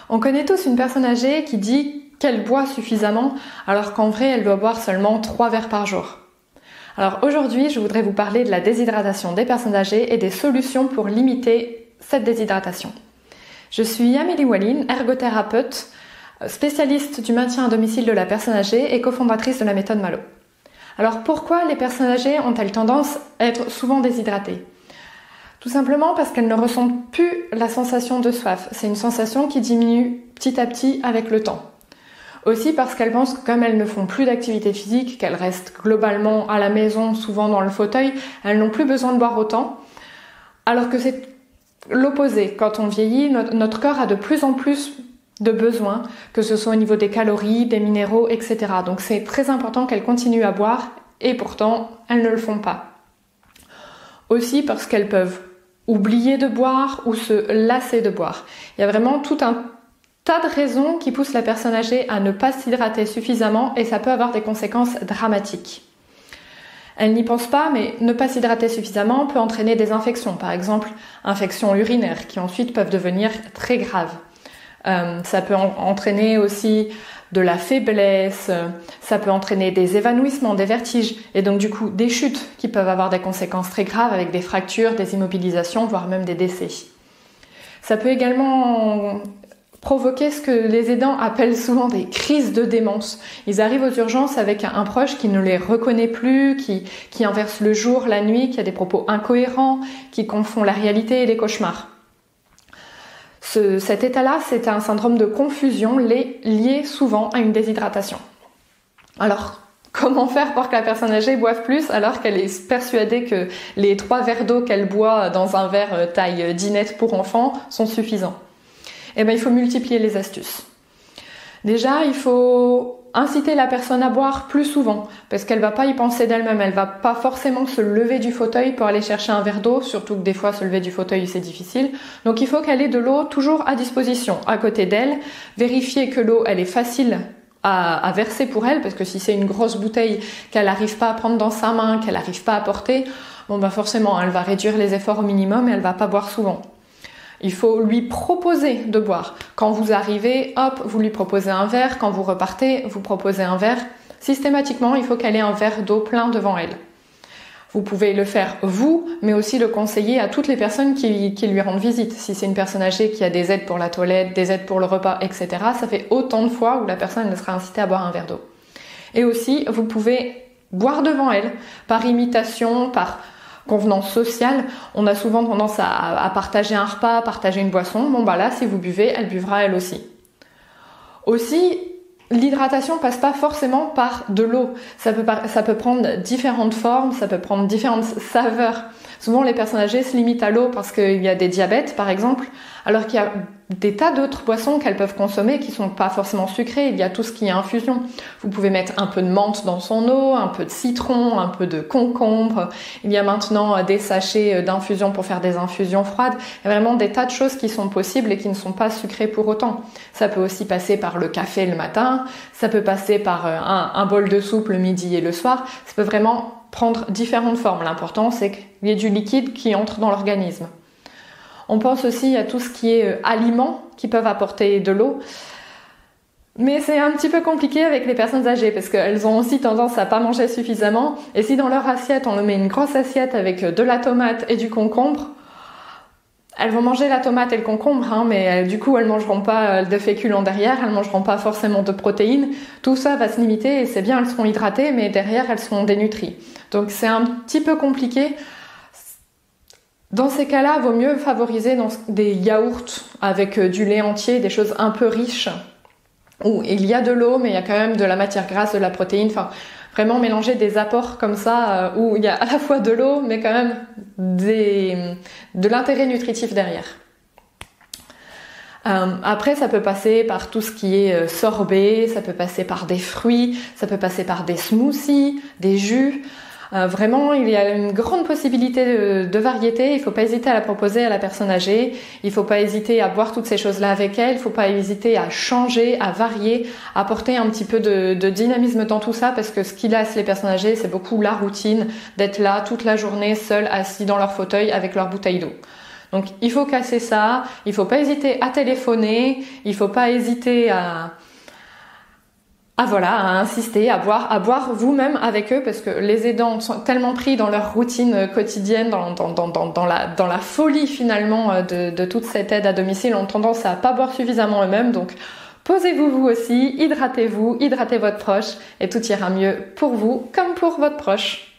On connaît tous une personne âgée qui dit qu'elle boit suffisamment alors qu'en vrai elle doit boire seulement 3 verres par jour. Alors aujourd'hui, je voudrais vous parler de la déshydratation des personnes âgées et des solutions pour limiter cette déshydratation. Je suis Amélie Walline, ergothérapeute, spécialiste du maintien à domicile de la personne âgée et cofondatrice de la méthode Malo. Alors pourquoi les personnes âgées ont-elles tendance à être souvent déshydratées ? Tout simplement parce qu'elles ne ressentent plus la sensation de soif. C'est une sensation qui diminue petit à petit avec le temps. Aussi parce qu'elles pensent que comme elles ne font plus d'activité physique, qu'elles restent globalement à la maison, souvent dans le fauteuil, elles n'ont plus besoin de boire autant. Alors que c'est l'opposé. Quand on vieillit, notre corps a de plus en plus de besoins, que ce soit au niveau des calories, des minéraux, etc. Donc c'est très important qu'elles continuent à boire et pourtant elles ne le font pas. Aussi parce qu'elles peuvent oublier de boire ou se lasser de boire. Il y a vraiment tout un tas de raisons qui poussent la personne âgée à ne pas s'hydrater suffisamment et ça peut avoir des conséquences dramatiques. Elle n'y pense pas, mais ne pas s'hydrater suffisamment peut entraîner des infections, par exemple infections urinaires qui ensuite peuvent devenir très graves. Ça peut entraîner aussi de la faiblesse, ça peut entraîner des évanouissements, des vertiges et donc du coup des chutes qui peuvent avoir des conséquences très graves avec des fractures, des immobilisations, voire même des décès. Ça peut également provoquer ce que les aidants appellent souvent des crises de démence. Ils arrivent aux urgences avec un proche qui ne les reconnaît plus, qui inverse le jour, la nuit, qui a des propos incohérents, qui confond la réalité et les cauchemars. Cet état-là, c'est un syndrome de confusion lié souvent à une déshydratation. Alors, comment faire pour que la personne âgée boive plus alors qu'elle est persuadée que les 3 verres d'eau qu'elle boit dans un verre taille dinette pour enfant sont suffisants ? Eh bien, il faut multiplier les astuces. Déjà, il faut inciter la personne à boire plus souvent parce qu'elle va pas y penser d'elle-même. Elle va pas forcément se lever du fauteuil pour aller chercher un verre d'eau, surtout que des fois se lever du fauteuil c'est difficile. Donc il faut qu'elle ait de l'eau toujours à disposition, à côté d'elle. Vérifier que l'eau elle est facile à verser pour elle parce que si c'est une grosse bouteille qu'elle n'arrive pas à prendre dans sa main, qu'elle n'arrive pas à porter, forcément elle va réduire les efforts au minimum et elle va pas boire souvent. Il faut lui proposer de boire. Quand vous arrivez, hop, vous lui proposez un verre. Quand vous repartez, vous proposez un verre. Systématiquement, il faut qu'elle ait un verre d'eau plein devant elle. Vous pouvez le faire vous, mais aussi le conseiller à toutes les personnes qui lui rendent visite. Si c'est une personne âgée qui a des aides pour la toilette, des aides pour le repas, etc., ça fait autant de fois où la personne elle sera incitée à boire un verre d'eau. Et aussi, vous pouvez boire devant elle, par imitation, par convenance sociale, on a souvent tendance à partager un repas, à partager une boisson. Là, si vous buvez, elle buvra elle aussi. Aussi, l'hydratation passe pas forcément par de l'eau. Ça peut prendre différentes formes, ça peut prendre différentes saveurs. Souvent, les personnes âgées se limitent à l'eau parce qu'il y a des diabètes, par exemple, alors qu'il y a des tas d'autres boissons qu'elles peuvent consommer qui sont pas forcément sucrées. Il y a tout ce qui est infusion. Vous pouvez mettre un peu de menthe dans son eau, un peu de citron, un peu de concombre. Il y a maintenant des sachets d'infusion pour faire des infusions froides. Il y a vraiment des tas de choses qui sont possibles et qui ne sont pas sucrées pour autant. Ça peut aussi passer par le café le matin. Ça peut passer par un bol de soupe le midi et le soir. Ça peut vraiment prendre différentes formes. L'important, c'est qu'il y ait du liquide qui entre dans l'organisme. On pense aussi à tout ce qui est aliments qui peuvent apporter de l'eau. Mais c'est un petit peu compliqué avec les personnes âgées parce qu'elles ont aussi tendance à pas manger suffisamment. Et si dans leur assiette, on met une grosse assiette avec de la tomate et du concombre, elles vont manger la tomate et le concombre, mais du coup, elles mangeront pas de féculents derrière, elles mangeront pas forcément de protéines. Tout ça va se limiter et c'est bien, elles seront hydratées, mais derrière, elles seront dénutries. Donc c'est un petit peu compliqué. Dans ces cas-là, il vaut mieux favoriser des yaourts avec du lait entier, des choses un peu riches, où il y a de l'eau, mais il y a quand même de la matière grasse, de la protéine, vraiment mélanger des apports comme ça, où il y a à la fois de l'eau, mais quand même de l'intérêt nutritif derrière. Après, ça peut passer par tout ce qui est sorbet, ça peut passer par des fruits, ça peut passer par des smoothies, des jus. Vraiment, il y a une grande possibilité de variété. Il ne faut pas hésiter à la proposer à la personne âgée. Il ne faut pas hésiter à boire toutes ces choses-là avec elle. Il ne faut pas hésiter à changer, à varier, à apporter un petit peu de dynamisme dans tout ça parce que ce qui lasse les personnes âgées, c'est beaucoup la routine, d'être là toute la journée, seules, assis dans leur fauteuil avec leur bouteille d'eau. Donc il faut casser ça, il faut pas hésiter à téléphoner, il faut pas hésiter à insister, à boire vous-même avec eux, parce que les aidants sont tellement pris dans leur routine quotidienne, dans la folie finalement de toute cette aide à domicile, ont tendance à pas boire suffisamment eux-mêmes. Donc posez-vous vous aussi, hydratez-vous, hydratez votre proche et tout ira mieux pour vous comme pour votre proche.